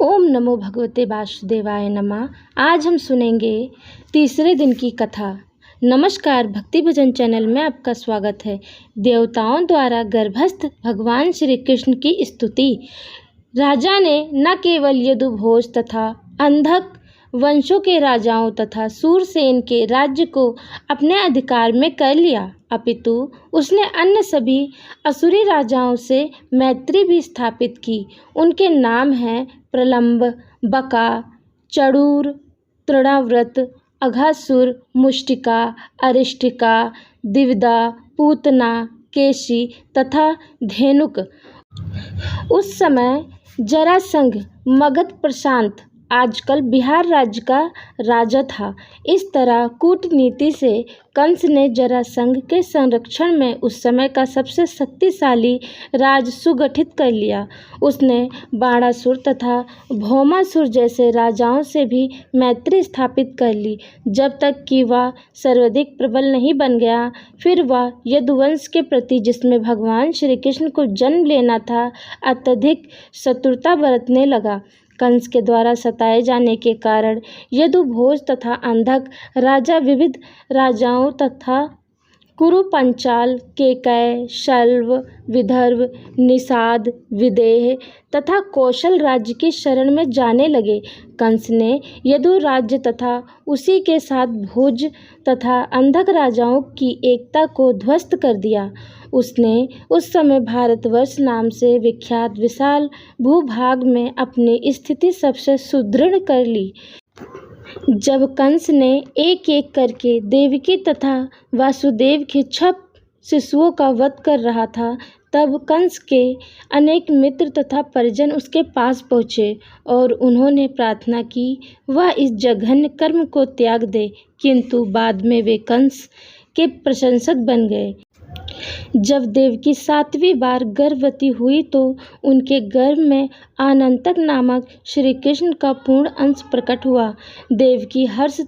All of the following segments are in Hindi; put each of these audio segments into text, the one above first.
ओम नमो भगवते वासुदेवाय नमः। आज हम सुनेंगे तीसरे दिन की कथा। नमस्कार, भक्ति भजन चैनल में आपका स्वागत है। देवताओं द्वारा गर्भस्थ भगवान श्री कृष्ण की स्तुति। राजा ने न केवल यदुभोज तथा अंधक वंशों के राजाओं तथा सूरसेन के राज्य को अपने अधिकार में कर लिया, अपितु उसने अन्य सभी असुरी राजाओं से मैत्री भी स्थापित की। उनके नाम हैं प्रलंब, बका, चड़ूर, तृणाव्रत, अघासुर, मुष्टिका, अरिष्टिका, दिवदा, पूतना, केशी तथा धेनुक। उस समय जरासंध मगध प्रशांत आजकल बिहार राज्य का राजा था। इस तरह कूटनीति से कंस ने जरासंध के संरक्षण में उस समय का सबसे शक्तिशाली राज सुगठित कर लिया। उसने बाणासुर तथा भौमासुर जैसे राजाओं से भी मैत्री स्थापित कर ली, जब तक कि वह सर्वाधिक प्रबल नहीं बन गया। फिर वह यदुवंश के प्रति, जिसमें भगवान श्री कृष्ण को जन्म लेना था, अत्यधिक शत्रुता बरतने लगा। कंस के द्वारा सताए जाने के कारण यदुभोज तथा अंधक राजा विविध राजाओं तथा कुरु, पंचाल, केकय, शल्व, विदर्भ, निषाद, विदेह तथा कौशल राज्य की शरण में जाने लगे। कंस ने यदु राज्य तथा उसी के साथ भोज तथा अंधक राजाओं की एकता को ध्वस्त कर दिया। उसने उस समय भारतवर्ष नाम से विख्यात विशाल भूभाग में अपनी स्थिति सबसे सुदृढ़ कर ली। जब कंस ने एक एक करके देवकी तथा वासुदेव के 6 शिशुओं का वध कर रहा था, तब कंस के अनेक मित्र तथा परिजन उसके पास पहुँचे और उन्होंने प्रार्थना की वह इस जघन्य कर्म को त्याग दे, किंतु बाद में वे कंस के प्रशंसक बन गए। जब देवकी 7वीं बार गर्भवती हुई तो उनके गर्भ में अनंतक नामक श्री कृष्ण का पूर्ण अंश प्रकट हुआ। देवकी हर्ष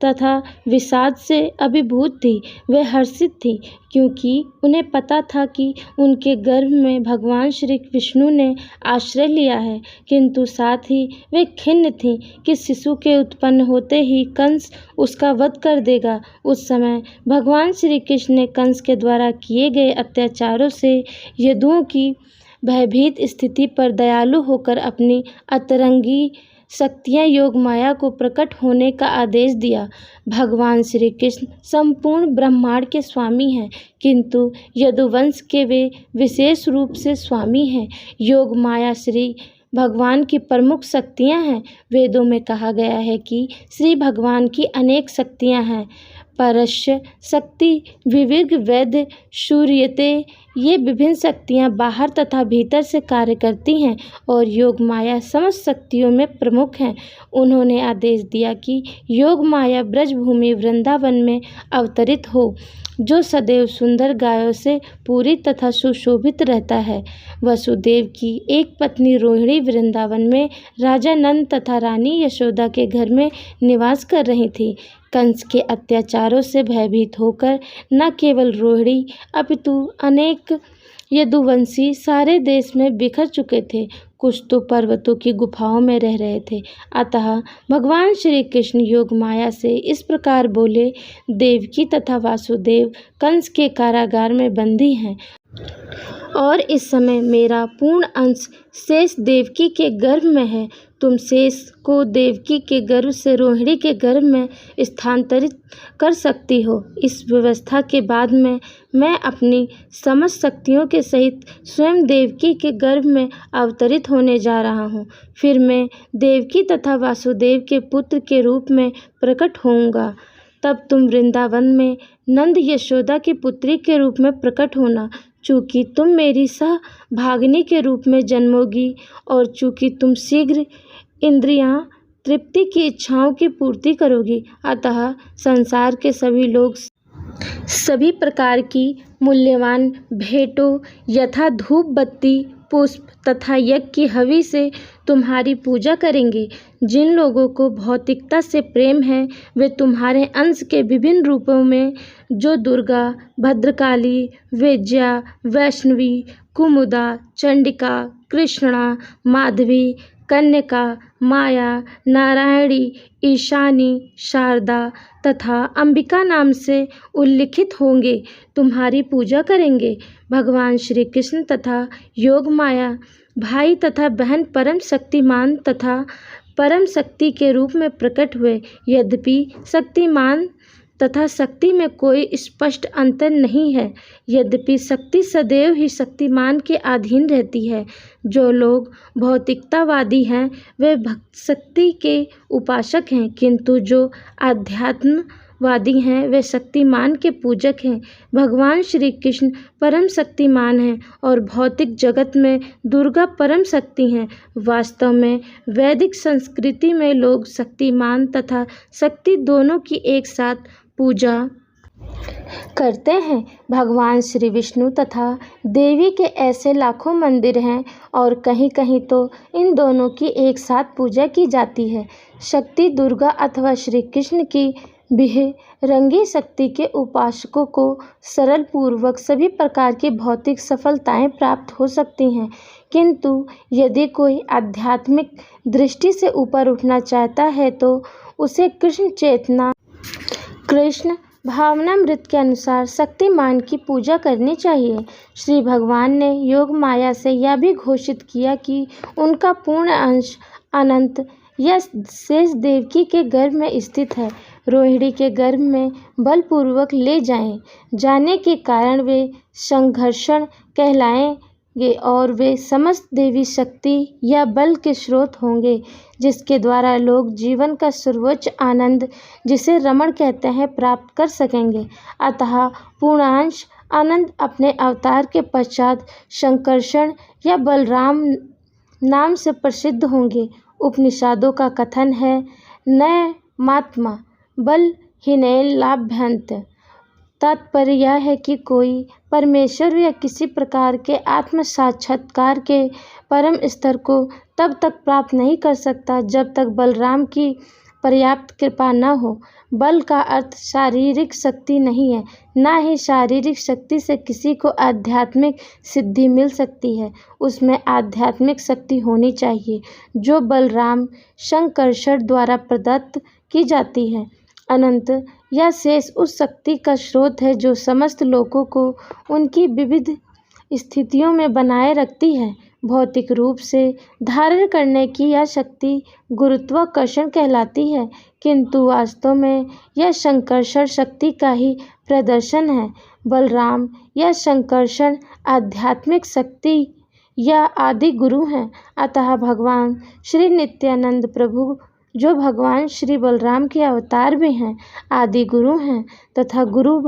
तथा विषाद से अभिभूत थी। वे हर्षित थी क्योंकि उन्हें पता था कि उनके गर्भ में भगवान श्री विष्णु ने आश्रय लिया है, किंतु साथ ही वे खिन्न थीं कि शिशु के उत्पन्न होते ही कंस उसका वध कर देगा। उस समय भगवान श्री कृष्ण ने कंस के द्वारा किए गए अत्याचारों से यदुओं की भयभीत स्थिति पर दयालु होकर अपनी अतरंगी शक्तियाँ योग माया को प्रकट होने का आदेश दिया। भगवान श्री कृष्ण संपूर्ण ब्रह्मांड के स्वामी हैं, किंतु यदुवंश के वे विशेष रूप से स्वामी हैं। योग माया श्री भगवान की प्रमुख शक्तियाँ हैं। वेदों में कहा गया है कि श्री भगवान की अनेक शक्तियाँ हैं। परस्य शक्ति, विविर्ग, वैद्य, सूर्यते, ये विभिन्न शक्तियाँ बाहर तथा भीतर से कार्य करती हैं और योग माया समस्त शक्तियों में प्रमुख हैं। उन्होंने आदेश दिया कि योग माया ब्रजभूमि वृंदावन में अवतरित हो, जो सदैव सुंदर गायों से पूरी तथा सुशोभित रहता है। वसुदेव की एक पत्नी रोहिणी वृंदावन में राजा नंद तथा रानी यशोदा के घर में निवास कर रही थी। कंस के अत्याचारों से भयभीत होकर न केवल रोहिणी अपितु अनेक यदुवंशी सारे देश में बिखर चुके थे। कुछ तो पर्वतों की गुफाओं में रह रहे थे। अतः भगवान श्री कृष्ण योग माया से इस प्रकार बोले, देवकी तथा वासुदेव कंस के कारागार में बंदी हैं और इस समय मेरा पूर्ण अंश शेष देवकी के गर्भ में है। तुम शेष को देवकी के गर्भ से रोहिणी के गर्भ में स्थानांतरित कर सकती हो। इस व्यवस्था के बाद में मैं अपनी समस्त शक्तियों के सहित स्वयं देवकी के गर्भ में अवतरित होने जा रहा हूँ। फिर मैं देवकी तथा वासुदेव के पुत्र के रूप में प्रकट होऊंगा। तब तुम वृंदावन में नंद यशोदा की पुत्री के रूप में प्रकट होना। चूँकि तुम मेरी सहभागिनी के रूप में जन्मोगी और चूँकि तुम शीघ्र इंद्रियां तृप्ति की इच्छाओं की पूर्ति करोगी, अतः संसार के सभी लोग सभी प्रकार की मूल्यवान भेंटों यथा धूप बत्ती, पुष्प तथा यज्ञ की हवि से तुम्हारी पूजा करेंगे। जिन लोगों को भौतिकता से प्रेम है, वे तुम्हारे अंश के विभिन्न रूपों में, जो दुर्गा, भद्रकाली, विजया, वैष्णवी, कुमुदा, चंडिका, कृष्णा, माधवी, कन्यका, माया, नारायणी, ईशानी, शारदा तथा अंबिका नाम से उल्लिखित होंगे, तुम्हारी पूजा करेंगे। भगवान श्री कृष्ण तथा योग माया भाई तथा बहन परम शक्तिमान तथा परम शक्ति के रूप में प्रकट हुए। यद्यपि शक्तिमान तथा शक्ति में कोई स्पष्ट अंतर नहीं है, यद्यपि शक्ति सदैव ही शक्तिमान के अधीन रहती है। जो लोग भौतिकतावादी हैं वे शक्ति के उपासक हैं, किंतु जो आध्यात्मवादी हैं वे शक्तिमान के पूजक हैं। भगवान श्री कृष्ण परम शक्तिमान हैं और भौतिक जगत में दुर्गा परम शक्ति हैं। वास्तव में वैदिक संस्कृति में लोग शक्तिमान तथा शक्ति दोनों की एक साथ पूजा करते हैं। भगवान श्री विष्णु तथा देवी के ऐसे लाखों मंदिर हैं और कहीं कहीं तो इन दोनों की एक साथ पूजा की जाती है। शक्ति दुर्गा अथवा श्री कृष्ण की बिरंगी शक्ति के उपासकों को सरल पूर्वक सभी प्रकार की भौतिक सफलताएं प्राप्त हो सकती हैं, किंतु यदि कोई आध्यात्मिक दृष्टि से ऊपर उठना चाहता है तो उसे कृष्ण भावनामृत के अनुसार शक्तिमान की पूजा करनी चाहिए। श्री भगवान ने योग माया से यह भी घोषित किया कि उनका पूर्ण अंश अनंत या शेष देवकी के गर्भ में स्थित है। रोहिणी के गर्भ में बलपूर्वक ले जाने के कारण वे संघर्षण कहलाएंगे और वे समस्त देवी शक्ति या बल के स्रोत होंगे, जिसके द्वारा लोग जीवन का सर्वोच्च आनंद, जिसे रमण कहते हैं, प्राप्त कर सकेंगे। अतः पूर्णांश आनंद अपने अवतार के पश्चात संकर्षण या बलराम नाम से प्रसिद्ध होंगे। उपनिषदों का कथन है, न मात्मा बल हीनेन लाभ्यन्त। तात्पर्य यह है कि कोई परमेश्वर या किसी प्रकार के आत्म साक्षात्कार के परम स्तर को तब तक प्राप्त नहीं कर सकता जब तक बलराम की पर्याप्त कृपा न हो। बल का अर्थ शारीरिक शक्ति नहीं है, न ही शारीरिक शक्ति से किसी को आध्यात्मिक सिद्धि मिल सकती है। उसमें आध्यात्मिक शक्ति होनी चाहिए जो बलराम संकर्षण द्वारा प्रदत्त की जाती है। अनंत या शेष उस शक्ति का स्रोत है जो समस्त लोगों को उनकी विविध स्थितियों में बनाए रखती है। भौतिक रूप से धारण करने की यह शक्ति गुरुत्वाकर्षण कहलाती है, किंतु वास्तव में यह संकर्षण शक्ति का ही प्रदर्शन है। बलराम या संकर्षण आध्यात्मिक शक्ति या आदि गुरु हैं। अतः भगवान श्री नित्यानंद प्रभु, जो भगवान श्री बलराम के अवतार भी हैं, आदि गुरु हैं तथा गुरु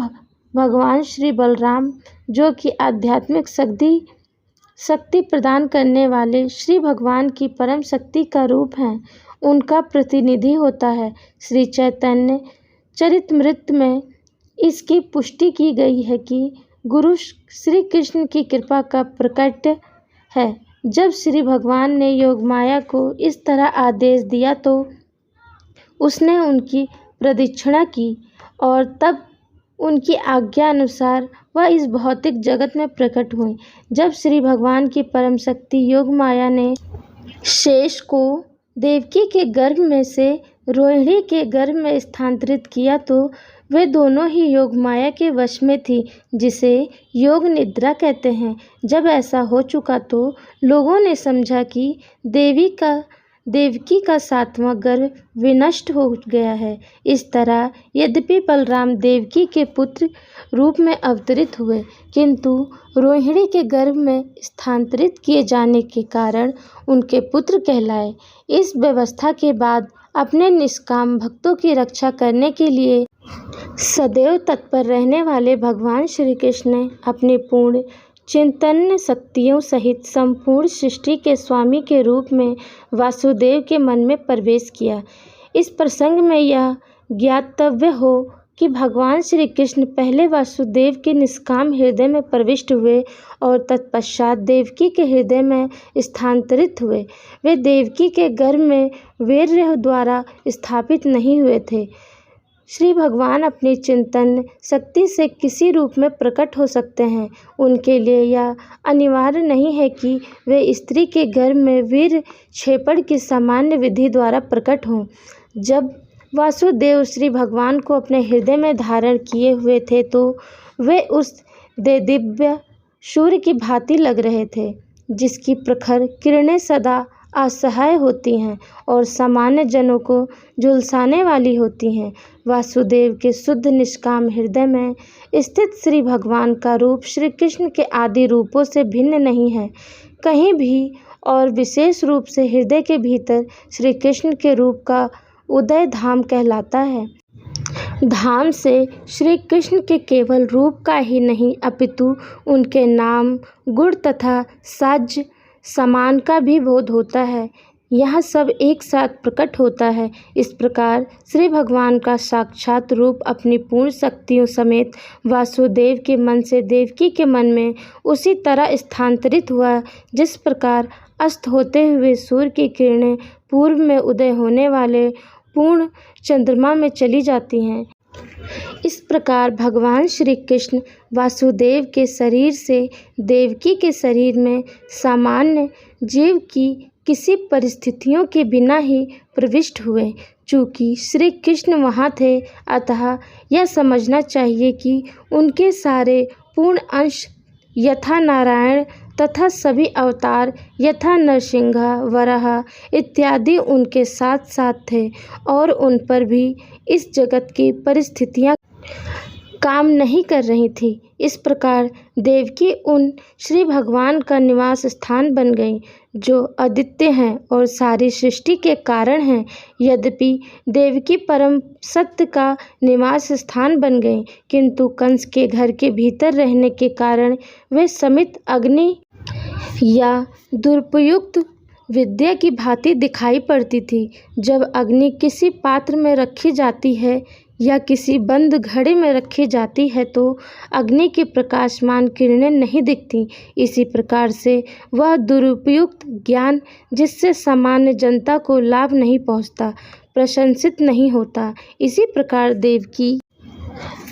भगवान श्री बलराम, जो कि आध्यात्मिक शक्ति प्रदान करने वाले श्री भगवान की परम शक्ति का रूप हैं, उनका प्रतिनिधि होता है। श्री चैतन्य चरितमृत में इसकी पुष्टि की गई है कि गुरु श्री कृष्ण की कृपा का प्रकट है। जब श्री भगवान ने योग माया को इस तरह आदेश दिया तो उसने उनकी प्रदक्षिणा की और तब उनकी आज्ञा अनुसार वह इस भौतिक जगत में प्रकट हुई। जब श्री भगवान की परम शक्ति योग माया ने शेष को देवकी के गर्भ में से रोहिणी के गर्भ में स्थानांतरित किया तो वे दोनों ही योग माया के वश में थी, जिसे योग निद्रा कहते हैं। जब ऐसा हो चुका तो लोगों ने समझा कि देवकी का 7वां गर्भ विनष्ट हो गया है। इस तरह यद्यपि बलराम देवकी के पुत्र रूप में अवतरित हुए, किंतु रोहिणी के गर्भ में स्थानांतरित किए जाने के कारण उनके पुत्र कहलाए। इस व्यवस्था के बाद अपने निष्काम भक्तों की रक्षा करने के लिए सदैव तत्पर रहने वाले भगवान श्री कृष्ण ने अपनी पूर्ण चिंतन शक्तियों सहित संपूर्ण सृष्टि के स्वामी के रूप में वासुदेव के मन में प्रवेश किया। इस प्रसंग में यह ज्ञातव्य हो कि भगवान श्री कृष्ण पहले वासुदेव के निष्काम हृदय में प्रविष्ट हुए और तत्पश्चात देवकी के हृदय में स्थानांतरित हुए। वे देवकी के गर्भ में वीर्य द्वारा स्थापित नहीं हुए थे। श्री भगवान अपनी चिंतन शक्ति से किसी रूप में प्रकट हो सकते हैं। उनके लिए यह अनिवार्य नहीं है कि वे स्त्री के गर्भ में वीर क्षेपण की सामान्य विधि द्वारा प्रकट हों। जब वासुदेव श्री भगवान को अपने हृदय में धारण किए हुए थे तो वे उस दिव्य सूर्य की भांति लग रहे थे, जिसकी प्रखर किरणें सदा असहाय होती हैं और सामान्य जनों को झुलसाने वाली होती हैं। वासुदेव के शुद्ध निष्काम हृदय में स्थित श्री भगवान का रूप श्री कृष्ण के आदि रूपों से भिन्न नहीं है कहीं भी, और विशेष रूप से हृदय के भीतर श्री कृष्ण के रूप का उदय धाम कहलाता है। धाम से श्री कृष्ण के केवल रूप का ही नहीं अपितु उनके नाम, गुण तथा साज समान का भी बोध होता है। यह सब एक साथ प्रकट होता है। इस प्रकार श्री भगवान का साक्षात रूप अपनी पूर्ण शक्तियों समेत वासुदेव के मन से देवकी के मन में उसी तरह स्थानांतरित हुआ जिस प्रकार अस्त होते हुए सूर्य की किरणें पूर्व में उदय होने वाले पूर्ण चंद्रमा में चली जाती हैं। इस प्रकार भगवान श्री कृष्ण वासुदेव के शरीर से देवकी के शरीर में सामान्य जीव की किसी परिस्थितियों के बिना ही प्रविष्ट हुए। चूँकि श्री कृष्ण वहाँ थे, अतः यह समझना चाहिए कि उनके सारे पूर्ण अंश यथा नारायण तथा सभी अवतार यथा नरसिंह, वराह इत्यादि उनके साथ साथ थे और उन पर भी इस जगत की परिस्थितियाँ काम नहीं कर रही थी। इस प्रकार देवकी उन श्री भगवान का निवास स्थान बन गई जो अद्वितीय हैं और सारी सृष्टि के कारण हैं। यद्यपि देवकी परम सत्य का निवास स्थान बन गई, किंतु कंस के घर के भीतर रहने के कारण वे समित अग्नि या दुरुपयुक्त विद्या की भांति दिखाई पड़ती थी। जब अग्नि किसी पात्र में रखी जाती है या किसी बंद घड़े में रखी जाती है तो अग्नि की प्रकाशमान किरणें नहीं दिखती। इसी प्रकार से वह दुरुपयुक्त ज्ञान जिससे सामान्य जनता को लाभ नहीं पहुंचता, प्रशंसित नहीं होता। इसी प्रकार देवकी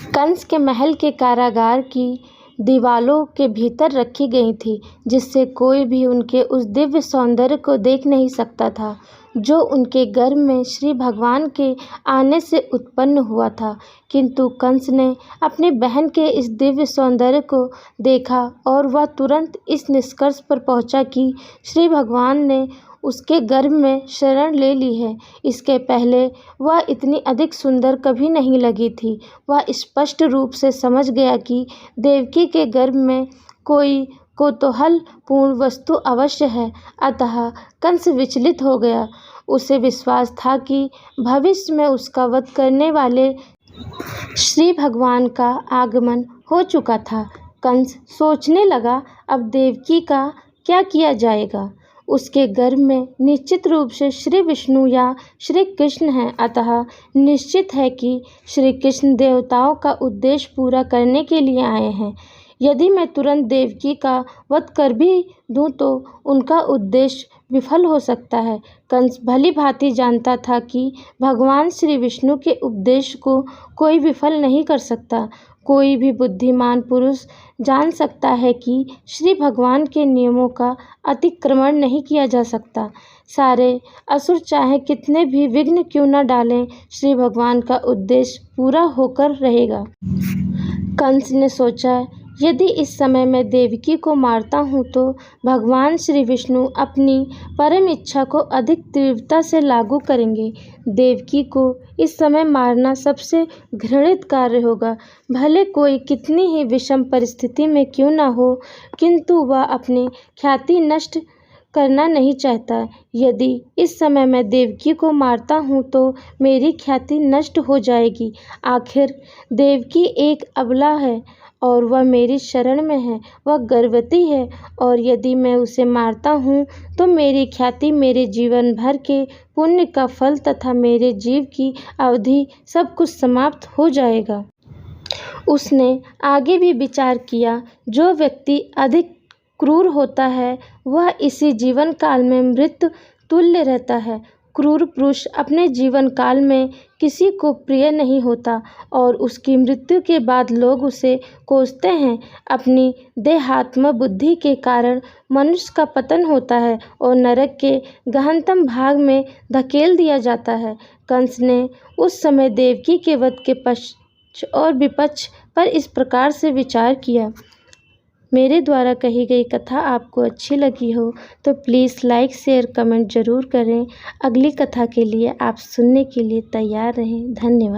कंस के महल के कारागार की दीवालों के भीतर रखी गई थी, जिससे कोई भी उनके उस दिव्य सौंदर्य को देख नहीं सकता था जो उनके गर्भ में श्री भगवान के आने से उत्पन्न हुआ था। किंतु कंस ने अपनी बहन के इस दिव्य सौंदर्य को देखा और वह तुरंत इस निष्कर्ष पर पहुंचा कि श्री भगवान ने उसके गर्भ में शरण ले ली है। इसके पहले वह इतनी अधिक सुंदर कभी नहीं लगी थी। वह स्पष्ट रूप से समझ गया कि देवकी के गर्भ में कोई कौतूहलपूर्ण वस्तु अवश्य है। अतः कंस विचलित हो गया। उसे विश्वास था कि भविष्य में उसका वध करने वाले श्री भगवान का आगमन हो चुका था। कंस सोचने लगा, अब देवकी का क्या किया जाएगा। उसके गर्भ में निश्चित रूप से श्री विष्णु या श्री कृष्ण हैं, अतः निश्चित है कि श्री कृष्ण देवताओं का उद्देश्य पूरा करने के लिए आए हैं। यदि मैं तुरंत देवकी का वध कर भी दूं तो उनका उद्देश्य विफल हो सकता है। कंस भली भांति जानता था कि भगवान श्री विष्णु के उपदेश को कोई विफल नहीं कर सकता। कोई भी बुद्धिमान पुरुष जान सकता है कि श्री भगवान के नियमों का अतिक्रमण नहीं किया जा सकता। सारे असुर चाहे कितने भी विघ्न क्यों न डालें, श्री भगवान का उद्देश्य पूरा होकर रहेगा। कंस ने सोचा, यदि इस समय मैं देवकी को मारता हूँ तो भगवान श्री विष्णु अपनी परम इच्छा को अधिक तीव्रता से लागू करेंगे। देवकी को इस समय मारना सबसे घृणित कार्य होगा। भले कोई कितनी ही विषम परिस्थिति में क्यों न हो, किंतु वह अपनी ख्याति नष्ट करना नहीं चाहता। यदि इस समय मैं देवकी को मारता हूँ तो मेरी ख्याति नष्ट हो जाएगी। आखिर देवकी एक अबला है और वह मेरी शरण में है। वह गर्भवती है और यदि मैं उसे मारता हूँ तो मेरी ख्याति, मेरे जीवन भर के पुण्य का फल तथा मेरे जीव की अवधि सब कुछ समाप्त हो जाएगा। उसने आगे भी विचार किया, जो व्यक्ति अधिक क्रूर होता है वह इसी जीवन काल में मृत्यु तुल्य रहता है। क्रूर पुरुष अपने जीवन काल में किसी को प्रिय नहीं होता और उसकी मृत्यु के बाद लोग उसे कोसते हैं। अपनी देहात्म बुद्धि के कारण मनुष्य का पतन होता है और नरक के गहनतम भाग में धकेल दिया जाता है। कंस ने उस समय देवकी के वध के पक्ष और विपक्ष पर इस प्रकार से विचार किया। मेरे द्वारा कही गई कथा आपको अच्छी लगी हो तो प्लीज़ लाइक शेयर कमेंट ज़रूर करें। अगली कथा के लिए आप सुनने के लिए तैयार रहें। धन्यवाद।